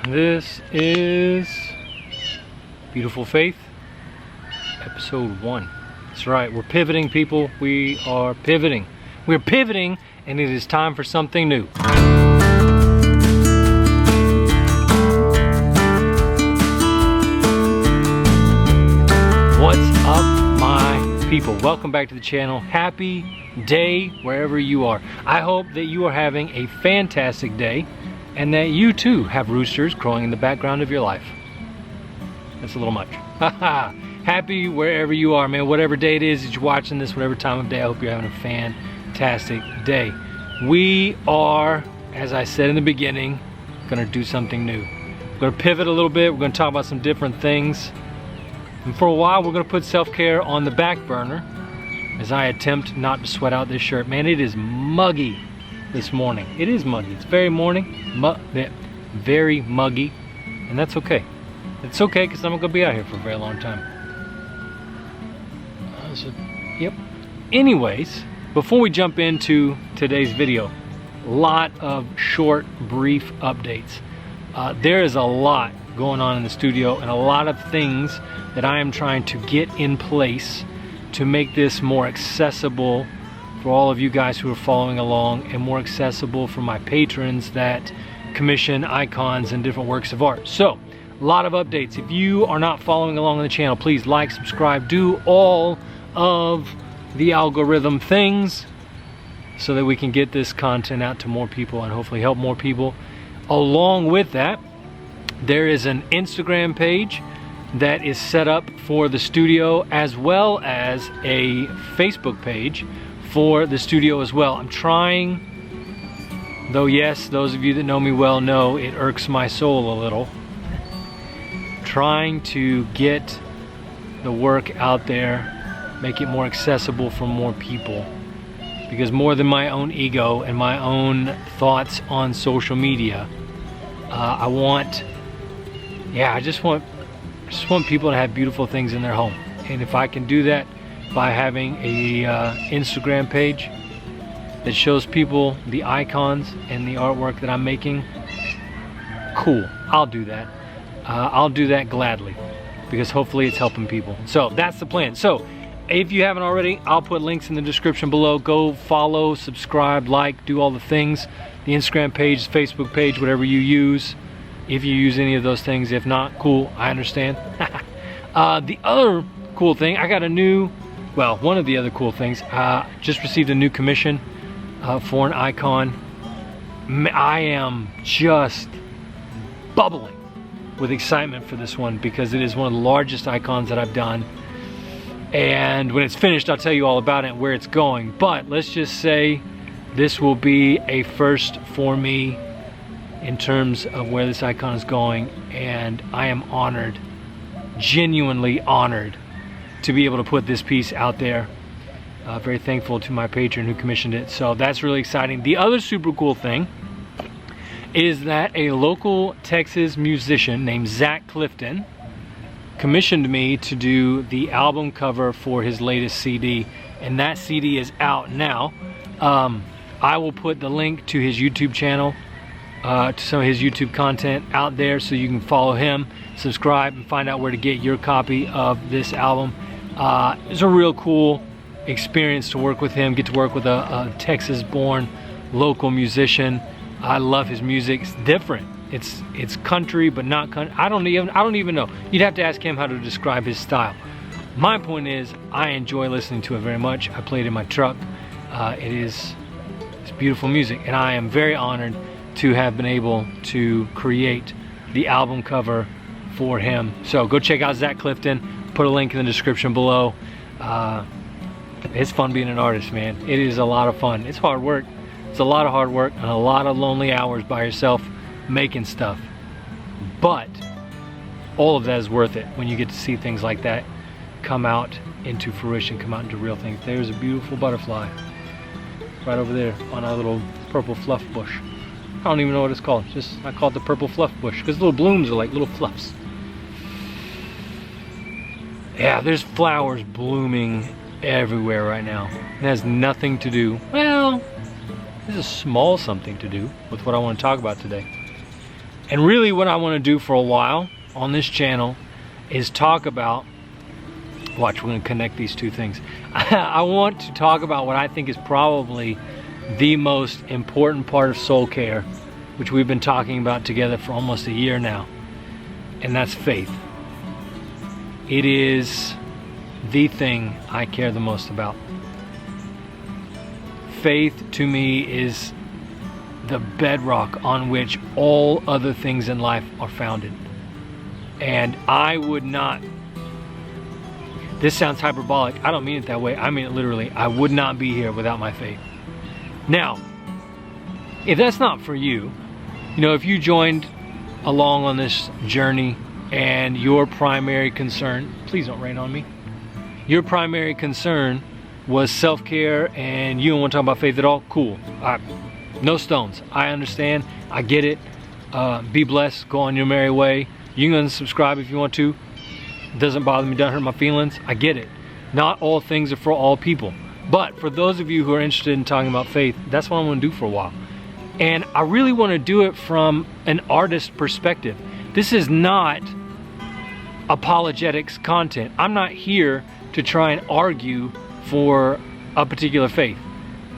This is Beautiful Faith, episode 1. That's right, we're pivoting, people. We are pivoting. We're pivoting, and it is time for something new. What's up, my people? Welcome back to the channel. Happy day wherever you are. I hope that you are having a fantastic day and that you too have roosters crowing in the background of your life. That's a little much. Happy wherever you are, man. Whatever day it is that you're watching this, whatever time of day, I hope you're having a fantastic day. We are, as I said in the beginning, gonna do something new. We're gonna pivot a little bit. We're gonna talk about some different things. And for a while, we're gonna put self-care on the back burner as I attempt not to sweat out this shirt. Man, it is muggy this morning. It is muggy. It's very very muggy, and that's okay. It's okay because I'm not gonna be out here for a very long time. Yep. Anyways, before we jump into today's video, a lot of short, brief updates. There is a lot going on in the studio and a lot of things that I am trying to get in place to make this more accessible for all of you guys who are following along, and more accessible for my patrons that commission icons and different works of art. So, a lot of updates. If you are not following along on the channel, please like, subscribe, do all of the algorithm things so that we can get this content out to more people and hopefully help more people. Along with that, there is an Instagram page that is set up for the studio, as well as a Facebook page for the studio as well. I'm trying, though yes, those of you that know me well know it irks my soul a little, trying to get the work out there, make it more accessible for more people. Because more than my own ego and my own thoughts on social media, I just want people to have beautiful things in their home. And if I can do that by having a Instagram page that shows people the icons and the artwork that I'm making, cool, I'll do that. I'll do that gladly, because hopefully it's helping people. So that's the plan. So if you haven't already, I'll put links in the description below. Go follow, subscribe, like, do all the things. The Instagram page, Facebook page, whatever you use. If you use any of those things, if not, cool, I understand. The other cool thing, I got a new, well, one of the other cool things, just received a new commission for an icon. I am just bubbling with excitement for this one, because it is one of the largest icons that I've done. And when it's finished, I'll tell you all about it and where it's going. But let's just say this will be a first for me in terms of where this icon is going, and I am honored, genuinely honored, to be able to put this piece out there. Very thankful to my patron who commissioned it, so that's really exciting. The other super cool thing is that a local Texas musician named Zac Clifton commissioned me to do the album cover for his latest CD, and that CD is out now. I will put the link to his YouTube channel, to some of his YouTube content out there, so you can follow him, subscribe, and find out where to get your copy of this album. It's a real cool experience to work with him, get to work with a Texas-born local musician. I love his music. It's different. It's country, but not country. I don't even know. You'd have to ask him how to describe his style. My point is, I enjoy listening to it very much. I play it in my truck. It's beautiful music, and I am very honored to have been able to create the album cover for him. So go check out Zac Clifton. Put a link in the description below. It's fun being an artist, man. It is a lot of fun. It's hard work. It's a lot of hard work and a lot of lonely hours by yourself making stuff. But all of that is worth it when you get to see things like that come out into fruition, come out into real things. There's a beautiful butterfly right over there on our little purple fluff bush. I don't even know what it's called. I call it the purple fluff bush because little blooms are like little fluffs. Yeah, there's flowers blooming everywhere right now. It has nothing to do, well, there's a small something to do with what I want to talk about today. And really what I want to do for a while on this channel is talk about, watch, we're going to connect these two things. I want to talk about what I think is probably the most important part of soul care, which we've been talking about together for almost a year now, and that's faith. It is the thing I care the most about. Faith to me is the bedrock on which all other things in life are founded. And I would not, this sounds hyperbolic, I don't mean it that way, I mean it literally, I would not be here without my faith. Now, if that's not for you, you know, if you joined along on this journey and your primary concern, please don't rain on me, your primary concern was self-care and you don't want to talk about faith at all, cool. No stones. I understand. I get it. Be blessed. Go on your merry way. You can unsubscribe if you want to. It doesn't bother me. Doesn't hurt my feelings. I get it. Not all things are for all people. But for those of you who are interested in talking about faith, that's what I'm going to do for a while. And I really want to do it from an artist perspective. This is not apologetics content. I'm not here to try and argue for a particular faith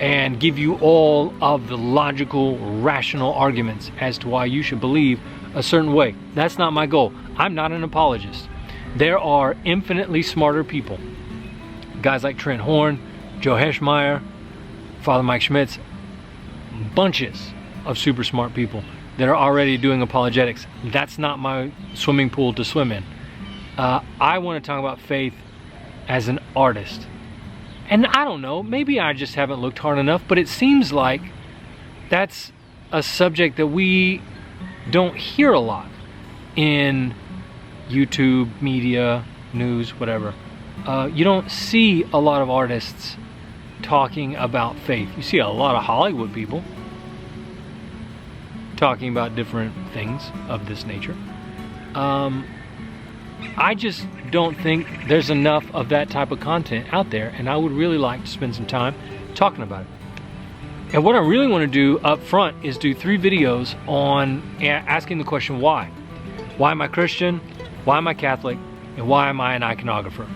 and give you all of the logical, rational arguments as to why you should believe a certain way. That's not my goal. I'm not an apologist. There are infinitely smarter people. Guys like Trent Horn, Joe Heschmeyer, Father Mike Schmitz, bunches of super smart people that are already doing apologetics. That's not my swimming pool to swim in. I want to talk about faith as an artist. And I don't know, maybe I just haven't looked hard enough, but it seems like that's a subject that we don't hear a lot in YouTube, media, news, whatever. You don't see a lot of artists talking about faith. You see a lot of Hollywood people talking about different things of this nature. I just don't think there's enough of that type of content out there, and I would really like to spend some time talking about it. And what I really want to do up front is do 3 videos on asking the question why. Why am I Christian? Why am I Catholic? And why am I an iconographer?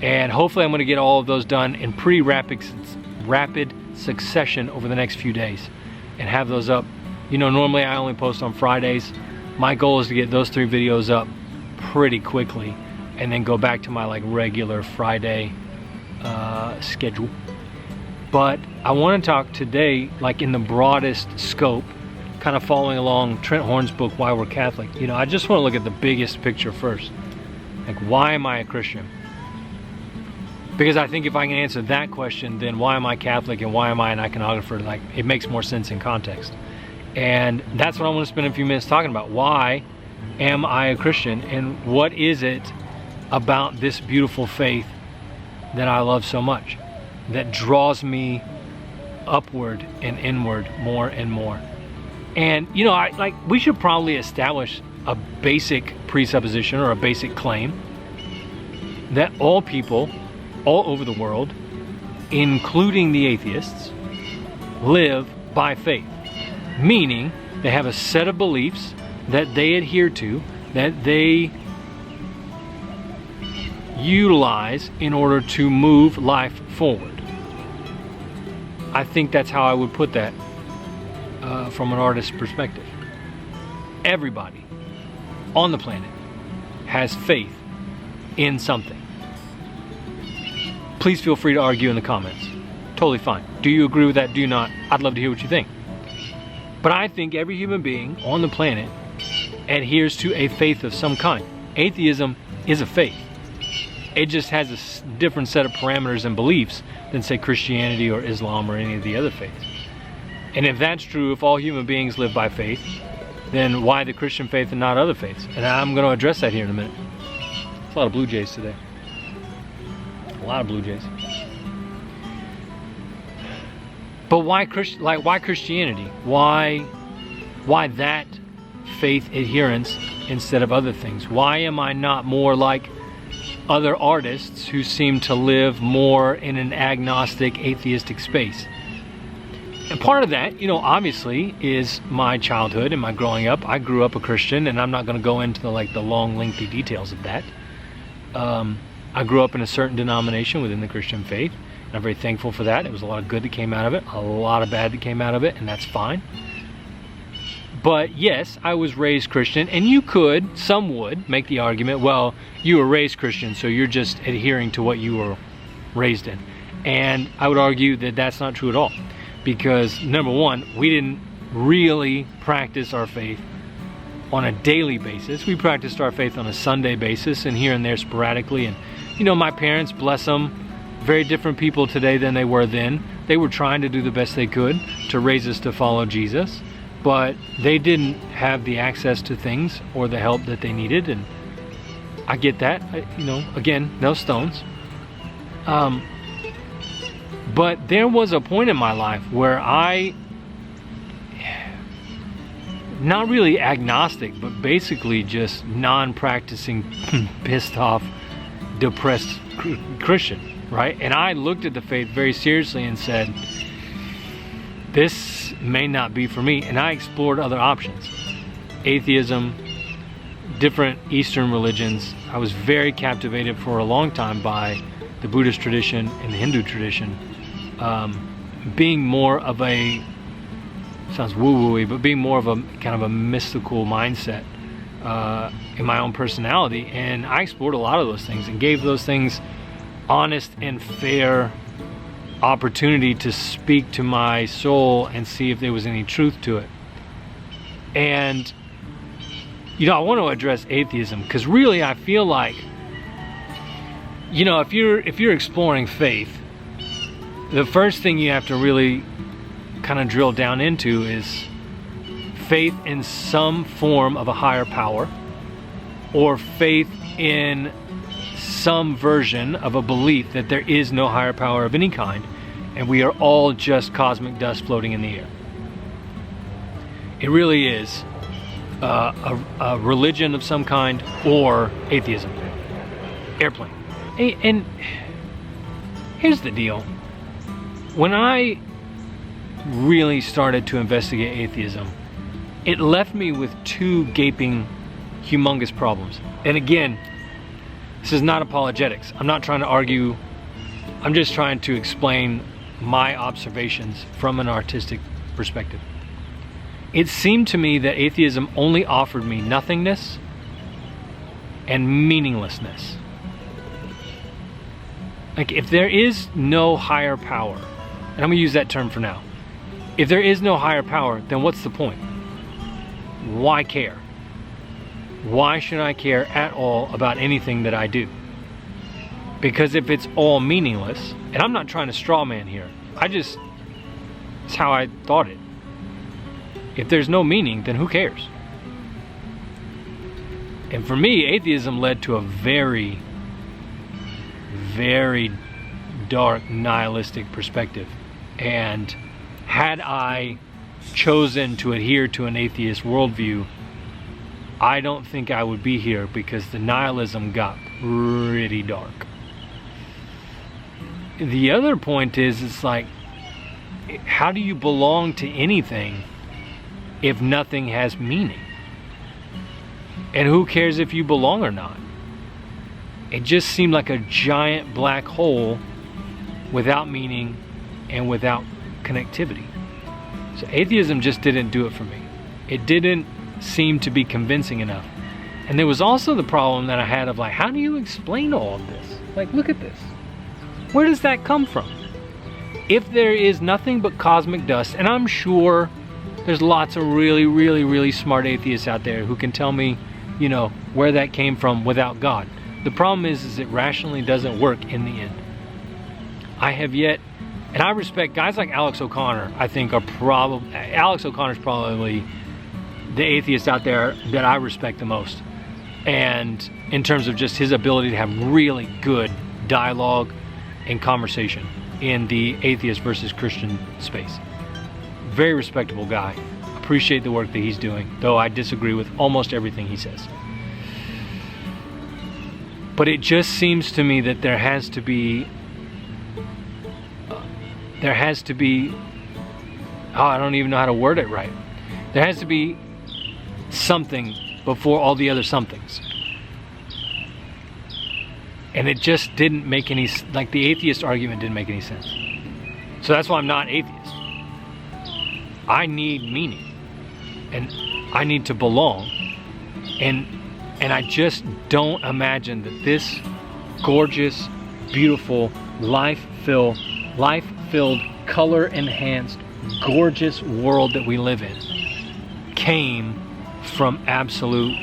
And hopefully I'm going to get all of those done in pretty rapid succession over the next few days and have those up. You know, normally I only post on Fridays. My goal is to get those 3 videos up pretty quickly and then go back to my like regular Friday schedule. But I want to talk today like in the broadest scope, kind of following along Trent Horn's book Why We're Catholic. You know, I just want to look at the biggest picture first. Like, why am I a Christian? Because I think if I can answer that question, then why am I Catholic and why am I an iconographer? Like, it makes more sense in context. And that's what I want to spend a few minutes talking about. Why am I a Christian, and what is it about this beautiful faith that I love so much, that draws me upward and inward more and more? And you know, we should probably establish a basic presupposition or a basic claim that all people all over the world, including the atheists, live by faith. Meaning they have a set of beliefs that they adhere to, that they utilize in order to move life forward. I think that's how I would put that from an artist's perspective. Everybody on the planet has faith in something. Please feel free to argue in the comments. Totally fine. Do you agree with that? Do you not? I'd love to hear what you think. But I think every human being on the planet adheres to a faith of some kind. Atheism is a faith. It just has a different set of parameters and beliefs than, say, Christianity or Islam or any of the other faiths. And if that's true, if all human beings live by faith, then why the Christian faith and not other faiths? And I'm going to address that here in a minute. There's a lot of Blue Jays today. A lot of Blue Jays. But why Christianity? Why that faith adherence instead of other things? Why am I not more like other artists who seem to live more in an agnostic, atheistic space? And part of that, you know, obviously is my childhood and my growing up. I grew up a Christian, and I'm not going to go into the long, lengthy details of that. I grew up in a certain denomination within the Christian faith, and I'm very thankful for that. It was a lot of good that came out of it, a lot of bad that came out of it, and that's fine. But yes, I was raised Christian, and some would make the argument, well, you were raised Christian, so you're just adhering to what you were raised in. And I would argue that that's not true at all. Because number one, we didn't really practice our faith on a daily basis. We practiced our faith on a Sunday basis and here and there sporadically. And you know, my parents, bless them, very different people today than they were then. They were trying to do the best they could to raise us to follow Jesus, but they didn't have the access to things or the help that they needed. And I get that, you know, again, no stones. But there was a point in my life where not really agnostic, but basically just non-practicing, pissed off, depressed Christian, right? And I looked at the faith very seriously and said, this may not be for me. And I explored other options. Atheism, different Eastern religions. I was very captivated for a long time by the Buddhist tradition and the Hindu tradition. Being more of a, sounds woo-woo-y, but being more of a kind of a mystical mindset in my own personality. And I explored a lot of those things and gave those things honest and fair opportunity to speak to my soul and see if there was any truth to it. And you know, I want to address atheism because really I feel like, you know, if you're exploring faith, the first thing you have to really kind of drill down into is faith in some form of a higher power, or faith in some version of a belief that there is no higher power of any kind, and we are all just cosmic dust floating in the air. It really is a religion of some kind, or atheism. Airplane. And here's the deal. When I really started to investigate atheism, it left me with two gaping, humongous problems. And again, this is not apologetics. I'm not trying to argue. I'm just trying to explain my observations from an artistic perspective. It seemed to me that atheism only offered me nothingness and meaninglessness. Like, if there is no higher power, and I'm going to use that term for now. If there is no higher power, then what's the point? Why care? Why should I care at all about anything that I do? Because if it's all meaningless, and I'm not trying to straw man here, it's how I thought it. If there's no meaning, then who cares? And for me, atheism led to a very, very dark, nihilistic perspective. And had I chosen to adhere to an atheist worldview, I don't think I would be here, because the nihilism got pretty dark. The other point is, it's like, how do you belong to anything if nothing has meaning? And who cares if you belong or not? It just seemed like a giant black hole without meaning and without connectivity. So atheism just didn't do it for me. It didn't seem to be convincing enough. And there was also the problem that I had of, like, how do you explain all of this? Like, look at this. Where does that come from? If there is nothing but cosmic dust, and I'm sure there's lots of really, really, really smart atheists out there who can tell me, you know, where that came from without God. The problem is it rationally doesn't work in the end. I have yet, and I respect guys like Alex O'Connor. I think Alex O'Connor's probably the atheist out there that I respect the most. And in terms of just his ability to have really good dialogue and conversation in the atheist versus Christian space. Very respectable guy. Appreciate the work that he's doing, though I disagree with almost everything he says. But it just seems to me that there has to be I don't even know how to word it right. There has to be something before all the other somethings. And it just didn't make any, like the atheist argument didn't make any sense. So that's why I'm not atheist. I need meaning. And I need to belong. And I just don't imagine that this gorgeous, beautiful, life-filled, color-enhanced, gorgeous world that we live in came from absolute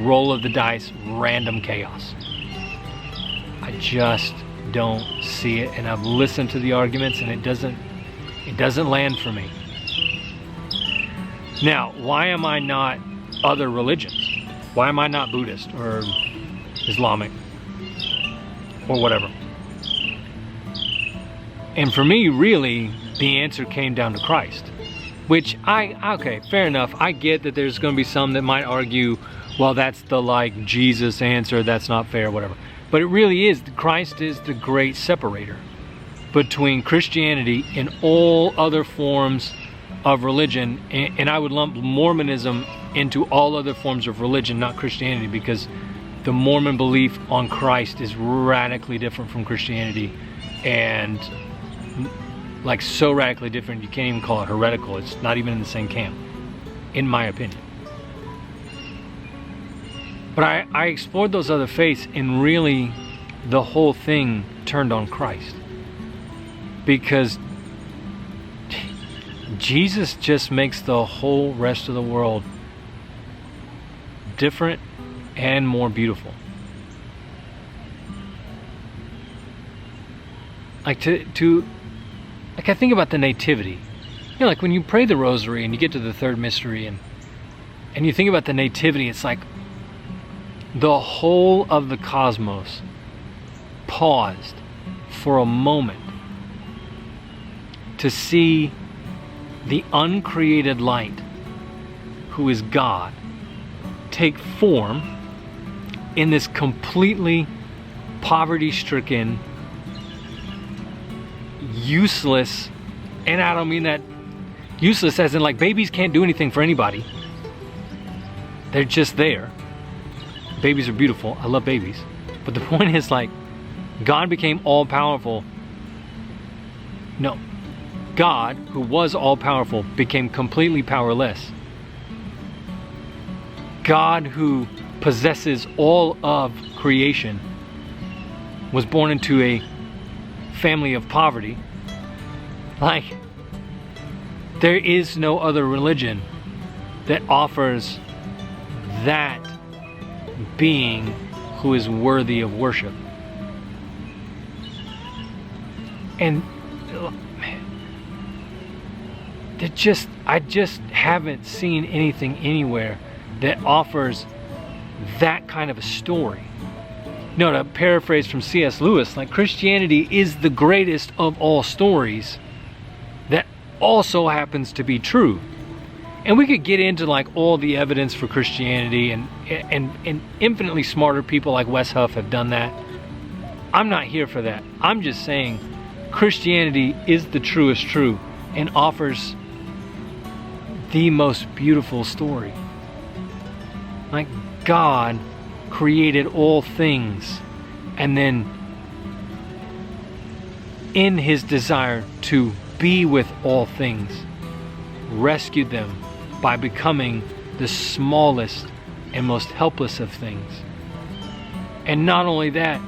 roll of the dice, random chaos. I just don't see it, and I've listened to the arguments, and it doesn't land for me. Now, why am I not other religions? Why am I not Buddhist or Islamic or whatever? And for me, really, the answer came down to Christ. Which okay, fair enough. I get that there's going to be some that might argue, well, that's the like Jesus answer, that's not fair, whatever. But it really is. Christ is the great separator between Christianity and all other forms of religion. And I would lump Mormonism into all other forms of religion, not Christianity, because the Mormon belief on Christ is radically different from Christianity, and like so radically different you can't even call it heretical. It's not even in the same camp, in my opinion. But I explored those other faiths, and really the whole thing turned on Christ, because Jesus just makes the whole rest of the world different and more beautiful. Like like I think about the nativity. You know, like when you pray the rosary and you get to the third mystery and you think about the nativity, it's like the whole of the cosmos paused for a moment to see the uncreated light, who is God, take form in this completely poverty-stricken, useless, and I don't mean that useless as in like babies can't do anything for anybody. They're just there. Babies are beautiful. I love babies. But the point is, like, God became all-powerful. No. God, who was all-powerful, became completely powerless. God, who possesses all of creation, was born into a family of poverty. Like, there is no other religion that offers that being who is worthy of worship. And I just haven't seen anything anywhere that offers that kind of a story. No, to paraphrase from C.S. Lewis, like, Christianity is the greatest of all stories that also happens to be true. And we could get into like all the evidence for Christianity, and infinitely smarter people like Wes Huff have done that. I'm not here for that. I'm just saying Christianity is the truest true and offers the most beautiful story. Like, God created all things, and then in his desire to be with all things, rescued them by becoming the smallest and most helpless of things. And not only that,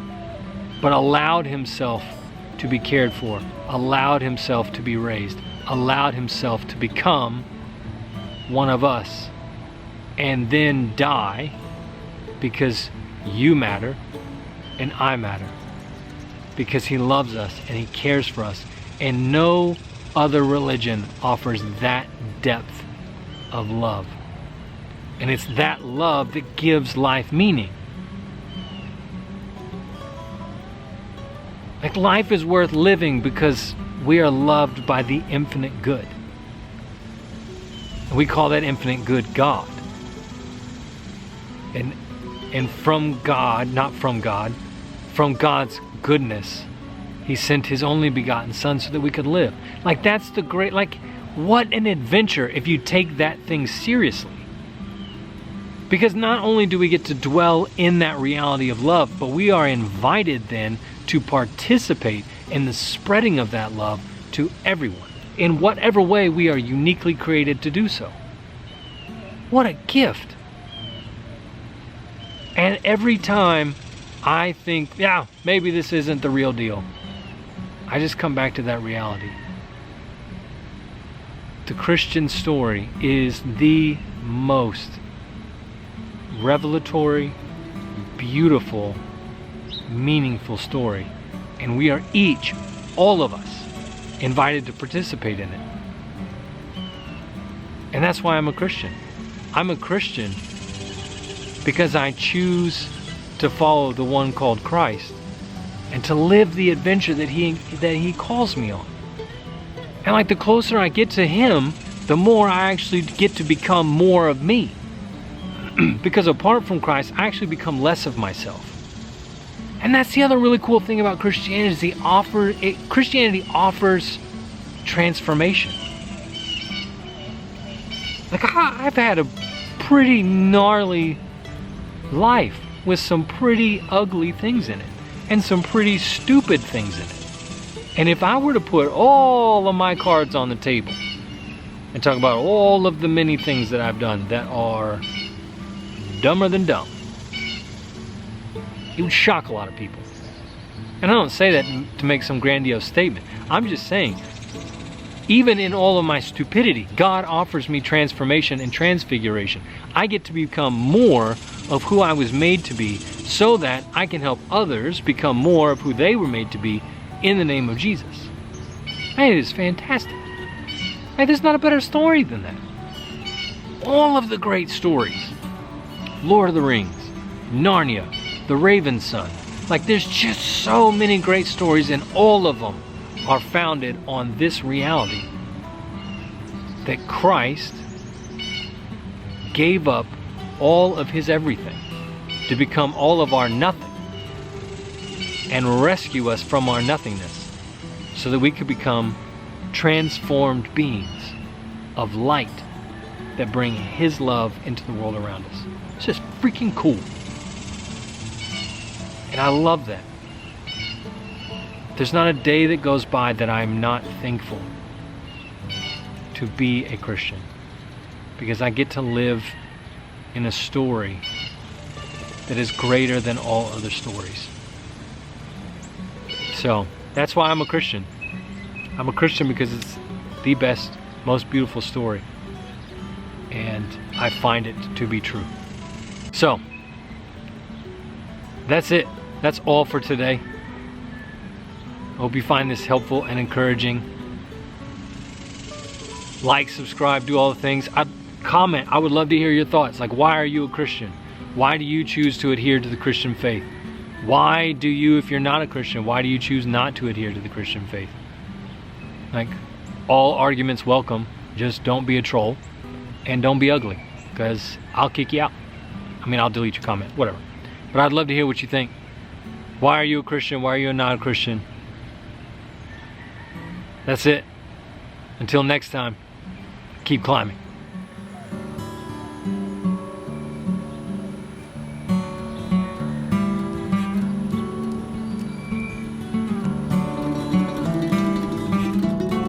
but allowed himself to be cared for, allowed himself to be raised, allowed himself to become one of us, and then die, because you matter and I matter, because he loves us and he cares for us. And no other religion offers that depth of love. And it's that love that gives life meaning. Like, life is worth living because we are loved by the infinite good. And we call that infinite good God. And from God, not from God, from God's goodness, he sent his only begotten son so that we could live. Like, that's the great, like, What an adventure if you take that thing seriously. Because not only do we get to dwell in that reality of love, but we are invited then to participate in the spreading of that love to everyone, in whatever way we are uniquely created to do so. What a gift. And every time I think, yeah, maybe this isn't the real deal, I just come back to that reality. The Christian story is the most revelatory, beautiful, meaningful story. And we are each, all of us, invited to participate in it. And that's why I'm a Christian. I'm a Christian because I choose to follow the one called Christ and to live the adventure that he calls me on. And like the closer I get to him, the more I actually get to become more of me. Because apart from Christ, I actually become less of myself. And that's the other really cool thing about Christianity. Christianity offers transformation. Like I've had a pretty gnarly life with some pretty ugly things in it and some pretty stupid things in it. And if I were to put all of my cards on the table and talk about all of the many things that I've done that are dumber than dumb, it would shock a lot of people. And I don't say that to make some grandiose statement. I'm just saying, even in all of my stupidity, God offers me transformation and transfiguration. I get to become more of who I was made to be so that I can help others become more of who they were made to be in the name of Jesus. Hey, it is fantastic. Hey, there's not a better story than that. All of the great stories, Lord of the Rings, Narnia, The Raven's Son, like there's just so many great stories, and all of them are founded on this reality that Christ gave up all of his everything to become all of our nothing and rescue us from our nothingness so that we could become transformed beings of light that bring his love into the world around us. It's just freaking cool. And I love that. There's not a day that goes by that I'm not thankful to be a Christian, because I get to live in a story that is greater than all other stories. So that's why I'm a Christian. I'm a Christian because it's the best, most beautiful story, and I find it to be true. So that's it. That's all for today. I hope you find this helpful and encouraging. Like, subscribe, do all the things. Comment. I would love to hear your thoughts. Like, why are you a Christian? Why do you choose to adhere to the Christian faith? Why do you, if you're not a Christian, why do you choose not to adhere to the Christian faith? Like, all arguments welcome. Just don't be a troll and don't be ugly, because I'll kick you out. I mean, I'll delete your comment, whatever. But I'd love to hear what you think. Why are you a Christian? Why are you not a Christian? That's it. Until next time, keep climbing.